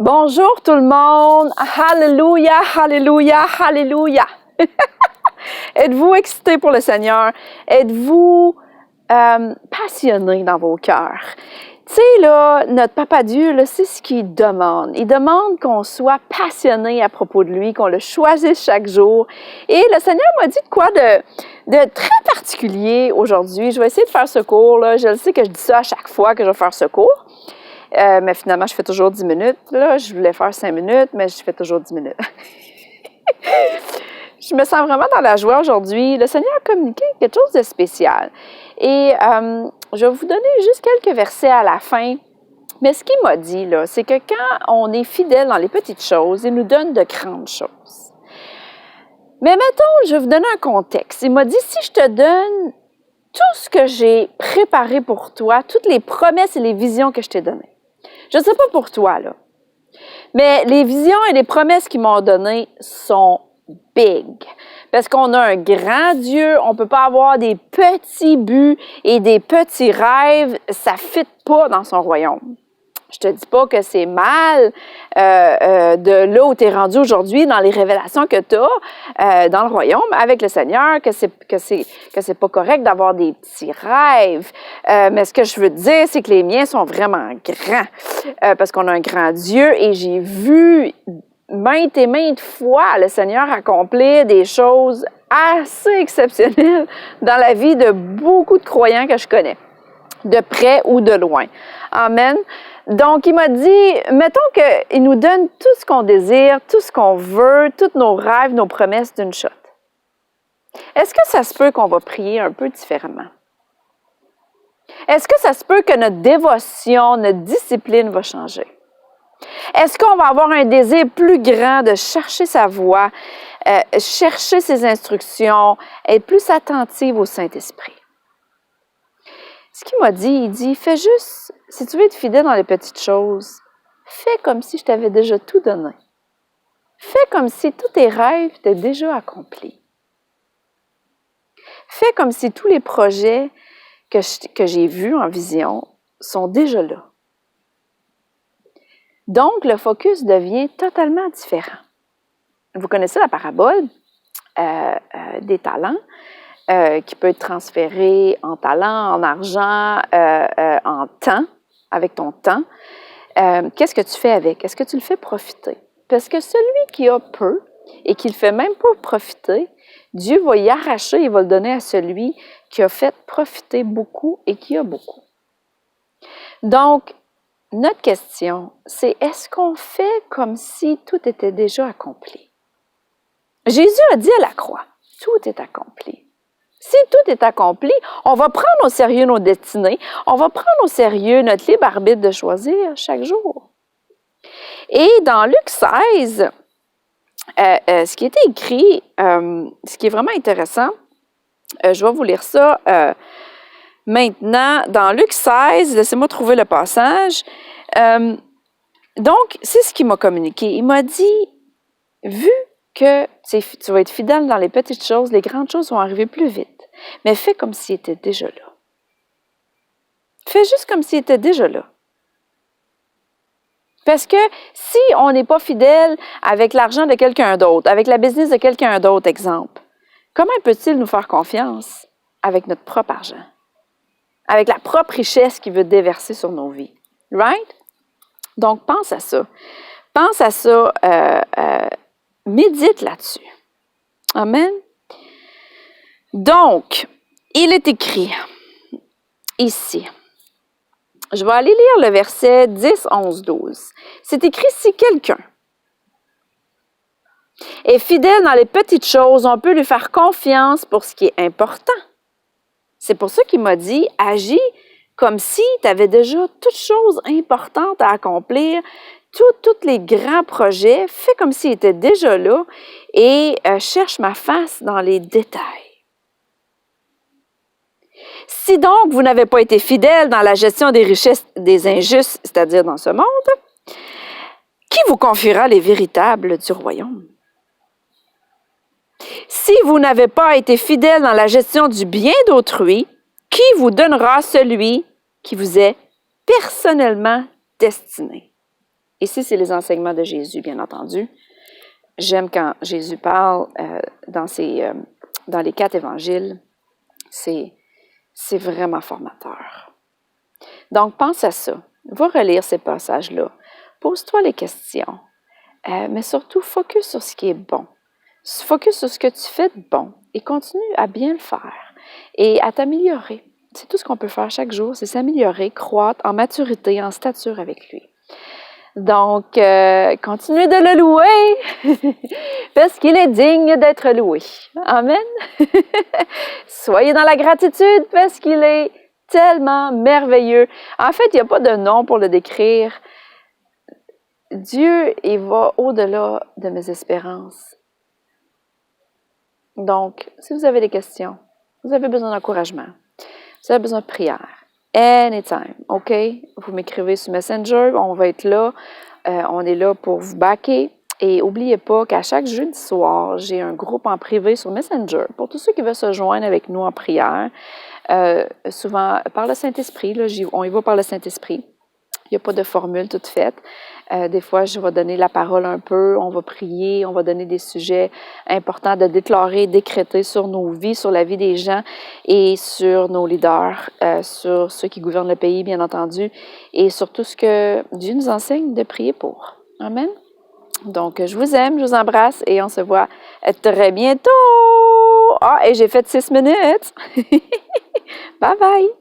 Bonjour tout le monde. Alléluia, alléluia, alléluia. Êtes-vous excités pour le Seigneur? Êtes-vous passionnés dans vos cœurs? Tu sais, là, notre Papa Dieu, là, c'est ce qu'il demande. Il demande qu'on soit passionné à propos de lui, qu'on le choisisse chaque jour. Et le Seigneur m'a dit de quoi de très particulier aujourd'hui. Je vais essayer de faire ce cours, là. Je le sais que je dis ça à chaque fois que je vais faire ce cours. Mais finalement, je fais toujours 10 minutes. Là, je voulais faire 5 minutes, mais je fais toujours 10 minutes. Je me sens vraiment dans la joie aujourd'hui. Le Seigneur a communiqué quelque chose de spécial. Et je vais vous donner juste quelques versets à la fin. Mais ce qu'il m'a dit, là, c'est que quand on est fidèle dans les petites choses, il nous donne de grandes choses. Mais mettons, je vais vous donner un contexte. Il m'a dit, si je te donne tout ce que j'ai préparé pour toi, toutes les promesses et les visions que je t'ai données. Je ne sais pas pour toi, là, mais les visions et les promesses qu'ils m'ont données sont big. Parce qu'on a un grand Dieu, on ne peut pas avoir des petits buts et des petits rêves, ça ne fit pas dans son royaume. Je ne te dis pas que c'est mal de là où tu es rendu aujourd'hui, dans les révélations que tu as dans le royaume avec le Seigneur, que c'est pas correct d'avoir des petits rêves. Mais ce que je veux te dire, c'est que les miens sont vraiment grands parce qu'on a un grand Dieu et j'ai vu maintes et maintes fois le Seigneur accomplir des choses assez exceptionnelles dans la vie de beaucoup de croyants que je connais, de près ou de loin. Amen. Donc, il m'a dit, mettons qu'il nous donne tout ce qu'on désire, tout ce qu'on veut, tous nos rêves, nos promesses d'une shot. Est-ce que ça se peut qu'on va prier un peu différemment? Est-ce que ça se peut que notre dévotion, notre discipline va changer? Est-ce qu'on va avoir un désir plus grand de chercher sa voix, chercher ses instructions, être plus attentive au Saint-Esprit? Ce qu'il m'a dit, il dit, fais juste, si tu veux être fidèle dans les petites choses, fais comme si je t'avais déjà tout donné. Fais comme si tous tes rêves étaient déjà accomplis. Fais comme si tous les projets que j'ai vus en vision sont déjà là. Donc, le focus devient totalement différent. Vous connaissez la parabole des talents. Qui peut être transféré en talent, en argent, en temps, avec ton temps. Qu'est-ce que tu fais avec? Est-ce que tu le fais profiter? Parce que celui qui a peu et qui ne le fait même pas profiter, Dieu va y arracher et va le donner à celui qui a fait profiter beaucoup et qui a beaucoup. Donc, notre question, c'est est-ce qu'on fait comme si tout était déjà accompli? Jésus a dit à la croix, tout est accompli. Si tout est accompli, on va prendre au sérieux nos destinées, on va prendre au sérieux notre libre arbitre de choisir chaque jour. Et dans Luc 16, ce qui était écrit, ce qui est vraiment intéressant, je vais vous lire ça maintenant. Dans Luc 16, laissez-moi trouver le passage. Donc, c'est ce qu'il m'a communiqué. Il m'a dit, vu que tu vas être fidèle dans les petites choses, les grandes choses vont arriver plus vite. Mais fais comme s'il était déjà là. Fais juste comme s'il était déjà là. Parce que si on n'est pas fidèle avec l'argent de quelqu'un d'autre, avec la business de quelqu'un d'autre, exemple, comment peut-il nous faire confiance avec notre propre argent? Avec la propre richesse qu'il veut déverser sur nos vies. Right? Donc, pense à ça. Pense à ça. Médite là-dessus. Amen. Donc, il est écrit ici. Je vais aller lire le verset 10, 11, 12. C'est écrit, si quelqu'un est fidèle dans les petites choses, on peut lui faire confiance pour ce qui est important. C'est pour ça qu'il m'a dit, agis comme si tu avais déjà toutes choses importantes à accomplir, tous les grands projets, fais comme s'ils étaient déjà là et cherche ma face dans les détails. Si donc vous n'avez pas été fidèle dans la gestion des richesses des injustes, c'est-à-dire dans ce monde, qui vous confiera les véritables du royaume? Si vous n'avez pas été fidèle dans la gestion du bien d'autrui, qui vous donnera celui qui vous est personnellement destiné? Ici, c'est les enseignements de Jésus, bien entendu. J'aime quand Jésus parle dans les 4 évangiles. C'est vraiment formateur. Donc, pense à ça. Va relire ces passages-là. Pose-toi les questions. Mais surtout, focus sur ce qui est bon. Focus sur ce que tu fais de bon et continue à bien le faire et à t'améliorer. C'est tout ce qu'on peut faire chaque jour, c'est s'améliorer, croître en maturité, en stature avec lui. Donc, continuez de le louer parce qu'il est digne d'être loué. Amen. Soyez dans la gratitude parce qu'il est tellement merveilleux. En fait, il n'y a pas de nom pour le décrire. Dieu, il va au-delà de mes espérances. Donc, si vous avez des questions, vous avez besoin d'encouragement, vous avez besoin de prière, anytime, OK? Vous m'écrivez sur Messenger, on va être là. On est là pour vous backer. Et n'oubliez pas qu'à chaque jeudi soir, j'ai un groupe en privé sur Messenger pour tous ceux qui veulent se joindre avec nous en prière. Souvent par le Saint-Esprit, là, on y va par le Saint-Esprit. Il n'y a pas de formule toute faite. Des fois, je vais donner la parole un peu, on va prier, on va donner des sujets importants de déclarer, décréter sur nos vies, sur la vie des gens et sur nos leaders, sur ceux qui gouvernent le pays, bien entendu, et sur tout ce que Dieu nous enseigne de prier pour. Amen. Donc, je vous aime, je vous embrasse et on se voit très bientôt. Ah, et j'ai fait 6 minutes. Bye bye.